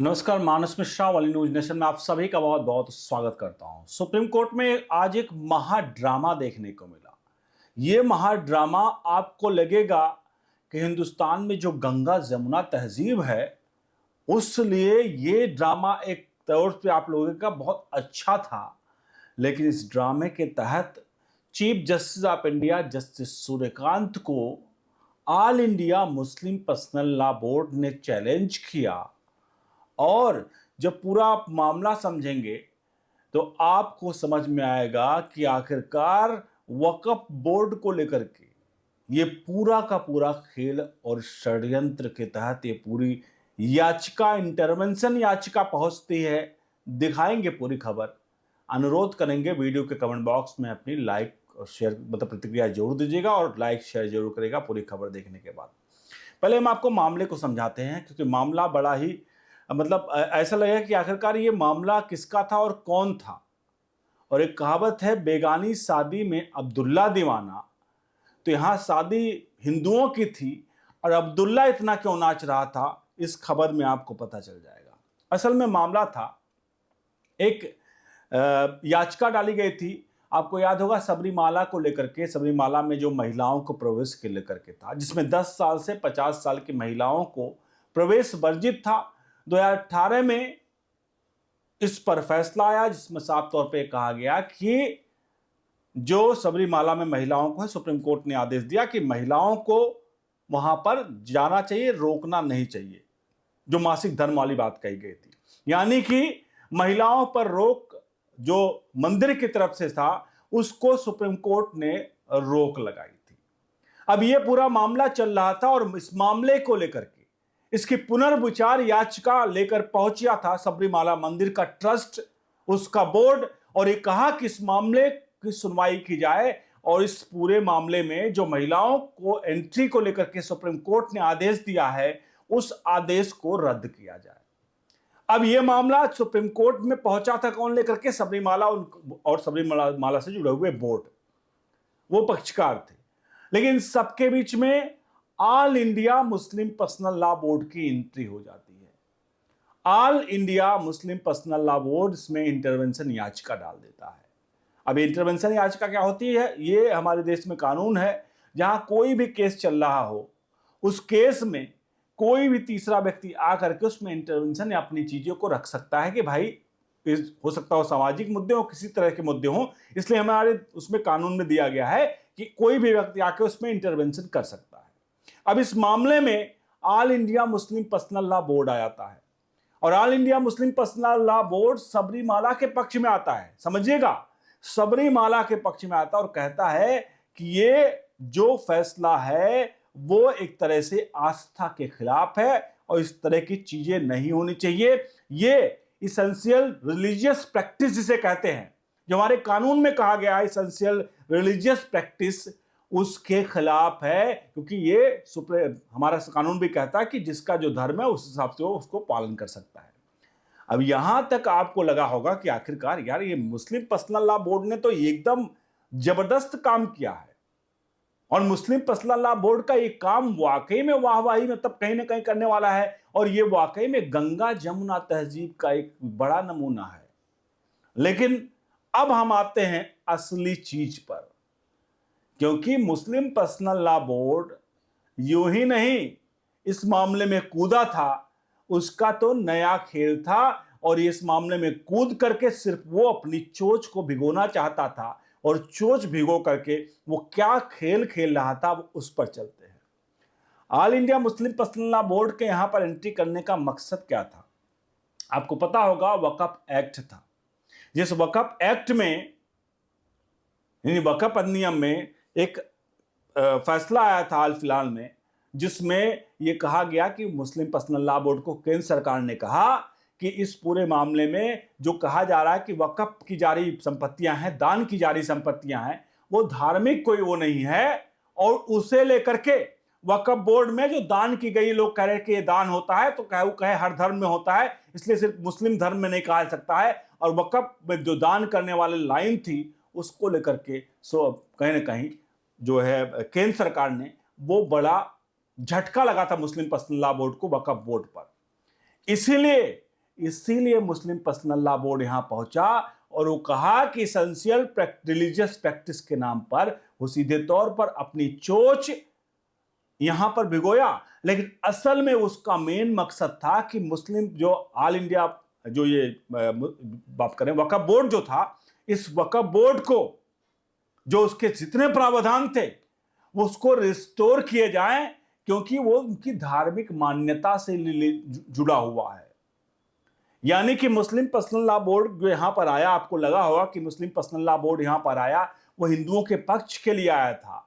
नमस्कार, मानस मिश्रा वाली news nation में आप सभी का बहुत बहुत स्वागत करता हूं। सुप्रीम कोर्ट में आज एक महाड्रामा देखने को मिला। ये महाड्रामा आपको लगेगा कि हिंदुस्तान में जो गंगा जमुना तहजीब है उस लिए ये ड्रामा एक तौर पे आप लोगों का बहुत अच्छा था, लेकिन इस ड्रामे के तहत Chief Justice of India Justice Suryakant को All India Muslim Personal Law Board ने चैलेंज किया। और जब पूरा आप मामला समझेंगे तो आपको समझ में आएगा कि आखिरकार वक्फ बोर्ड को लेकर के ये पूरा का पूरा खेल और षड्यंत्र के तहत ये पूरी याचिका, इंटरवेंशन याचिका पहुंचती है। दिखाएंगे पूरी खबर। अनुरोध करेंगे वीडियो के कमेंट बॉक्स में अपनी लाइक और शेयर प्रतिक्रिया जरूर दीजिएगा और लाइक शेयर जरूर करेगा पूरी खबर देखने के बाद। पहले हम आपको मामले को समझाते हैं, क्योंकि मामला बड़ा ही ऐसा लगेगा कि आखिरकार ये मामला किसका था और कौन था। और एक कहावत है, बेगानी शादी में अब्दुल्ला दीवाना। तो यहां शादी हिंदुओं की थी और अब्दुल्ला इतना क्यों नाच रहा था, इस खबर में आपको पता चल जाएगा। असल में मामला था, एक याचिका डाली गई थी, आपको याद होगा, सबरीमाला को लेकर के। सबरीमाला में जो महिलाओं को प्रवेश के लेकर के था, जिसमें 10 साल से 50 साल की महिलाओं को प्रवेश वर्जित था। 2018 में इस पर फैसला आया, जिसमें साफ तौर पे कहा गया कि जो सबरीमाला में महिलाओं को है, सुप्रीम कोर्ट ने आदेश दिया कि महिलाओं को वहां पर जाना चाहिए, रोकना नहीं चाहिए। जो मासिक धर्म वाली बात कही गई थी, यानी कि महिलाओं पर रोक जो मंदिर की तरफ से था, उसको सुप्रीम कोर्ट ने रोक लगाई थी। अब यह पूरा मामला चल रहा था और इस मामले को लेकर के इसकी पुनर्विचार याचिका लेकर पहुंचा था सबरीमाला मंदिर का ट्रस्ट, उसका बोर्ड, और ये कहा कि इस मामले की सुनवाई की जाए और इस पूरे मामले में जो महिलाओं को एंट्री को लेकर के सुप्रीम कोर्ट ने आदेश दिया है, उस आदेश को रद्द किया जाए। अब यह मामला सुप्रीम कोर्ट में पहुंचा था कौन लेकर के? सबरीमाला और सबरीमाला से जुड़े हुए बोर्ड, वो पक्षकार थे। लेकिन सबके बीच में All India Muslim Personal Law board की एंट्री हो जाती है। All India Muslim Personal Law board इसमें इंटरवेंशन याचिका डाल देता है। अब इंटरवेंशन याचिका क्या होती है? ये हमारे देश में कानून है, जहां कोई भी केस चल रहा हो, उस केस में कोई भी तीसरा व्यक्ति आकर के उसमें इंटरवेंशन या अपनी चीजों को रख सकता है कि भाई, हो सकता हो सामाजिक मुद्दे हो, किसी तरह के मुद्दे हो। इसलिए हमारे उसमें कानून में दिया गया है कि कोई भी व्यक्ति आकर उसमें इंटरवेंशन कर सकता है। अब इस मामले में All India Muslim Personal Law Board आ जाता है और All India Muslim Personal Law Board Sabarimala के पक्ष में आता है। समझिएगा, सबरीमाला के पक्ष में आता है और कहता है कि ये जो फैसला है वो एक तरह से आस्था के खिलाफ है और इस तरह की चीजें नहीं होनी चाहिए। ये इसेंशियल रिलीजियस प्रैक्टिस जिसे कहते हैं, जो हमारे कानून में कहा गया है इसेंशियल रिलीजियस प्रैक्टिस, उसके खिलाफ है। क्योंकि ये हमारा कानून भी कहता है कि जिसका जो धर्म है उस हिसाब से वो उसको पालन कर सकता है। अब यहां तक आपको लगा होगा कि आखिरकार यार, ये मुस्लिम पर्सनल लॉ बोर्ड ने तो एकदम जबरदस्त काम किया है और मुस्लिम पर्सनल लॉ बोर्ड का ये काम वाकई में वाहवाही मतलब कहीं ना कहीं करने वाला है और ये वाकई में गंगा जमुना तहजीब का एक बड़ा नमूना है। लेकिन अब हम आते हैं असली चीज पर, क्योंकि मुस्लिम पर्सनल लॉ बोर्ड यूं ही नहीं इस मामले में कूदा था, उसका तो नया खेल था और इस मामले में कूद करके सिर्फ वो अपनी चोंच को भिगोना चाहता था और चोंच भिगो करके वो क्या खेल खेल रहा था, वो उस पर चलते हैं। All India Muslim Personal Law board के यहां पर एंट्री करने का मकसद क्या था? आपको पता होगा, वक्फ एक्ट था। जिस वक्फ एक्ट में, यानी वक्फ अधिनियम में एक फैसला आया था हाल फिलहाल में, जिसमें यह कहा गया कि मुस्लिम पर्सनल लॉ बोर्ड को केंद्र सरकार ने कहा कि इस पूरे मामले में जो कहा जा रहा है कि वक्फ की जारी संपत्तियां हैं, दान की जारी संपत्तियां हैं, वो धार्मिक कोई वो नहीं है। और उसे लेकर के वक्फ बोर्ड में जो दान की गई, लोग कह रहे हैं कि ये दान होता है, तो कहे हर धर्म में होता है, इसलिए सिर्फ मुस्लिम धर्म में नहीं कहा जा सकता है। और वक्फ में जो दान करने वाले लाइन थी, उसको लेकर के कहीं ना कहीं जो है केंद्र सरकार ने वो बड़ा झटका लगा था मुस्लिम पर्सनल लॉ बोर्ड को, वक्फ बोर्ड पर। इसीलिए इसीलिए मुस्लिम पर्सनल लॉ बोर्ड यहां पहुंचा और वो कहा कि एसेंशियल रिलीजियस प्रैक्टिस के नाम पर वो सीधे तौर पर अपनी चोच यहां पर भिगोया, लेकिन असल में उसका मेन मकसद था कि मुस्लिम जो ऑल इंडिया जो ये बात करें वक्फ बोर्ड जो था, इस वक्फ बोर्ड को जो उसके जितने प्रावधान थे वो उसको रिस्टोर किए जाएं, क्योंकि वो उनकी धार्मिक मान्यता से जुड़ा हुआ है। यानी कि मुस्लिम पर्सनल लॉ बोर्ड जो यहां पर आया, आपको लगा होगा कि मुस्लिम पर्सनल लॉ बोर्ड यहां पर आया वो हिंदुओं के पक्ष के लिए आया था।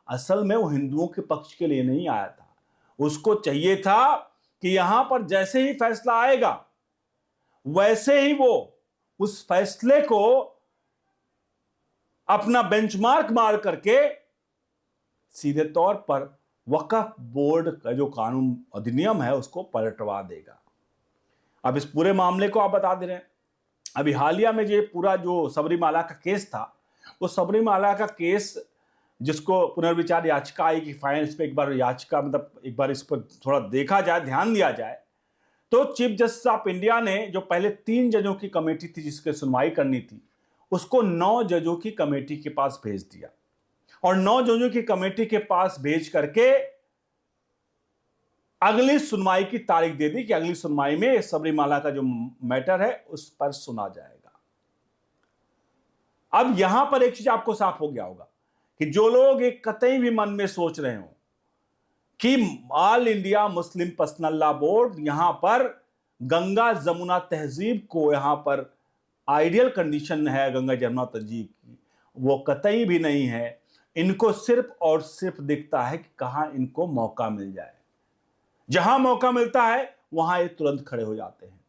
असल में वो हिंदुओं के पक्ष के लिए नहीं आया था। उसको चाहिए था कि यहां पर जैसे ही फैसला आएगा वैसे ही वो उस फैसले को अपना बेंचमार्क मार करके सीधे तौर पर वक्फ बोर्ड का जो कानून अधिनियम है उसको पलटवा देगा। अब इस पूरे मामले को आप बता दे रहे हैं, अभी हालिया में जो पूरा जो सबरीमाला का केस था, वो सबरीमाला का केस जिसको पुनर्विचार याचिका आई कि फाइन इस पर एक बार याचिका मतलब एक बार इस पर थोड़ा देखा जाए, ध्यान दिया जाए, तो चीफ जस्टिस ऑफ इंडिया ने जो पहले 3 जजों की कमेटी थी जिसकी सुनवाई करनी थी, उसको 9 जजों की कमेटी के पास भेज दिया और 9 जजों की कमेटी के पास भेज करके अगली सुनवाई की तारीख दे दी कि अगली सुनवाई में सबरीमाला का जो मैटर है उस पर सुना जाएगा। अब यहां पर एक चीज आपको साफ हो गया होगा कि जो लोग एक कतई भी मन में सोच रहे हो कि all India Muslim Personal Law board यहां पर गंगा जमुना तहजीब को यहां पर आइडियल कंडीशन है गंगा जमुना तहजीब की, वो कतई भी नहीं है। इनको सिर्फ और सिर्फ दिखता है कि कहां इनको मौका मिल जाए, जहां मौका मिलता है वहां ये तुरंत खड़े हो जाते हैं।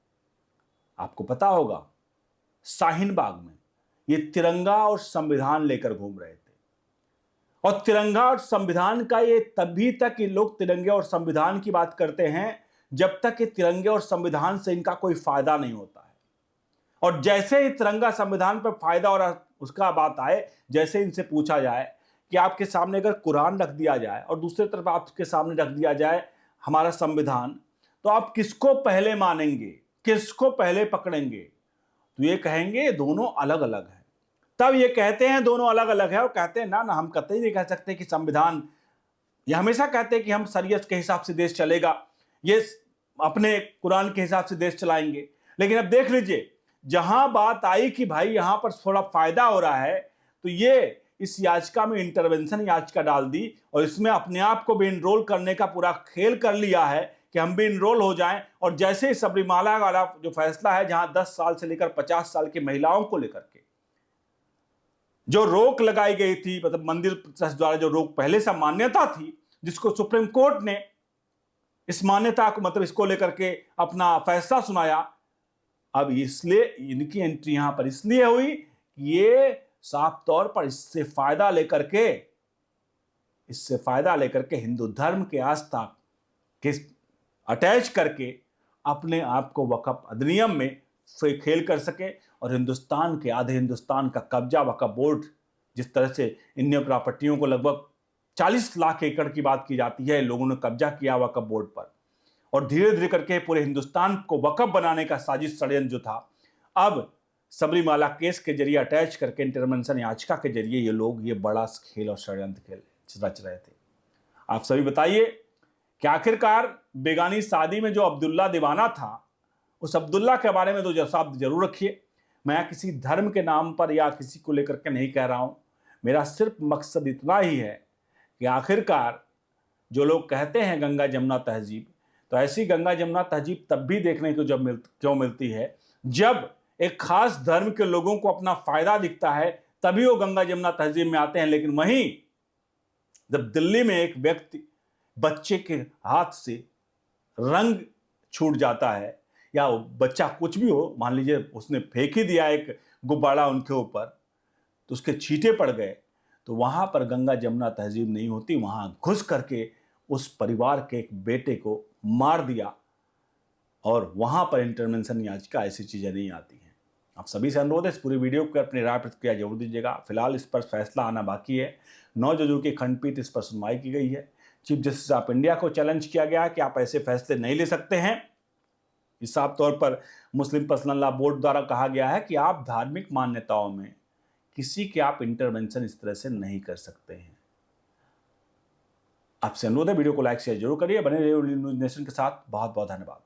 आपको पता होगा शाहीन बाग में ये तिरंगा और संविधान लेकर घूम रहे थे, और तिरंगा और संविधान का ये तभी तक ये लोग तिरंगे और संविधान की बात करते हैं जब तक ये तिरंगे और संविधान से इनका कोई फायदा नहीं होता है। और जैसे ही तिरंगा संविधान पर फायदा और उसका बात आए, जैसे इनसे पूछा जाए कि आपके सामने अगर कुरान रख दिया जाए और दूसरी तरफ आपके सामने रख दिया जाए हमारा संविधान, तो आप किसको पहले मानेंगे, किसको पहले पकड़ेंगे? तो ये कहेंगे दोनों अलग अलग हैं। तब ये कहते हैं दोनों अलग अलग है और कहते हैं ना ना हम कतई नहीं कह सकते कि संविधान, ये हमेशा कहते हैं कि हम शरीयत के हिसाब से देश चलेगा, ये अपने कुरान के हिसाब से देश चलाएंगे। लेकिन अब देख लीजिए जहां बात आई कि भाई यहां पर थोड़ा फायदा हो रहा है, तो ये इस याचिका में इंटरवेंशन याचिका डाल दी और इसमें अपने आप को भी इनरोल करने का पूरा खेल कर लिया है कि हम भी इनरोल हो जाएं। और जैसे ही सबरीमाला वाला जो फैसला है, जहां 10 साल से लेकर 50 साल की महिलाओं को लेकर के जो रोक लगाई गई थी, मतलब मंदिर ट्रस्ट द्वारा जो रोक पहले से मान्यता थी, जिसको सुप्रीम कोर्ट ने इस मान्यता को मतलब इसको लेकर के अपना फैसला सुनाया। अब इसलिए इनकी एंट्री यहां पर इसलिए हुई कि ये साफ तौर पर इससे फायदा लेकर के हिंदू धर्म के आस्था के अटैच करके अपने आप को वक्फ अधिनियम में खेल कर सके और हिंदुस्तान के आधे हिंदुस्तान का कब्जा वक्फ बोर्ड, जिस तरह से इन प्रॉपर्टियों को लगभग 40 लाख एकड़ की बात की जाती है, लोगों ने कब्जा किया वक्फ बोर्ड पर और धीरे धीरे करके पूरे हिंदुस्तान को वक्फ बनाने का साजिश षड्यंत्र जो था, अब सबरीमाला केस के जरिए अटैच करके इंटरवेंशन याचिका के जरिए ये लोग ये बड़ा खेल और षड्यंत्र खेल रच रहे थे। आप सभी बताइए कि आखिरकार बेगानी शादी में जो अब्दुल्ला दीवाना था, उस अब्दुल्ला के बारे में दो शब्द जरूर रखिए। मैं किसी धर्म के नाम पर या किसी को लेकर के नहीं कह रहा हूं, मेरा सिर्फ मकसद इतना ही है कि आखिरकार जो लोग कहते हैं गंगा जमुना तहजीब, तो ऐसी गंगा जमुना तहजीब तब भी देखने को क्यों मिलती है जब एक खास धर्म के लोगों को अपना फायदा दिखता है, तभी वो गंगा जमुना तहजीब में आते हैं। लेकिन वहीं जब दिल्ली में एक व्यक्ति बच्चे के हाथ से रंग छूट जाता है या वो बच्चा कुछ भी हो, मान लीजिए उसने फेंक ही दिया एक गुब्बारा उनके ऊपर, तो उसके छींटे पड़ गए, तो वहां पर गंगा जमुना तहजीब नहीं होती, वहां घुस करके उस परिवार के एक बेटे को मार दिया और वहां पर इंटरवेंशन याचिका, ऐसी चीजें नहीं आती हैं। आप सभी से अनुरोध है इस पूरी वीडियो को अपनी राय प्रतिक्रिया जरूर दीजिएगा। फिलहाल इस पर फैसला आना बाकी है। 9 जजों की खंडपीठ इस पर सुनवाई की गई है। चीफ जस्टिस ऑफ इंडिया को चैलेंज किया गया कि आप ऐसे फैसले नहीं ले सकते हैं इस साफ तौर पर मुस्लिम पर्सनल लॉ बोर्ड द्वारा कहा गया है कि आप धार्मिक मान्यताओं में किसी के आप इंटरवेंशन इस तरह से नहीं कर सकते हैं। आपसे अनुरोध है, वीडियो को लाइक शेयर जरूर करिए। बने रहिए न्यूज़ नेशन के साथ। बहुत बहुत धन्यवाद।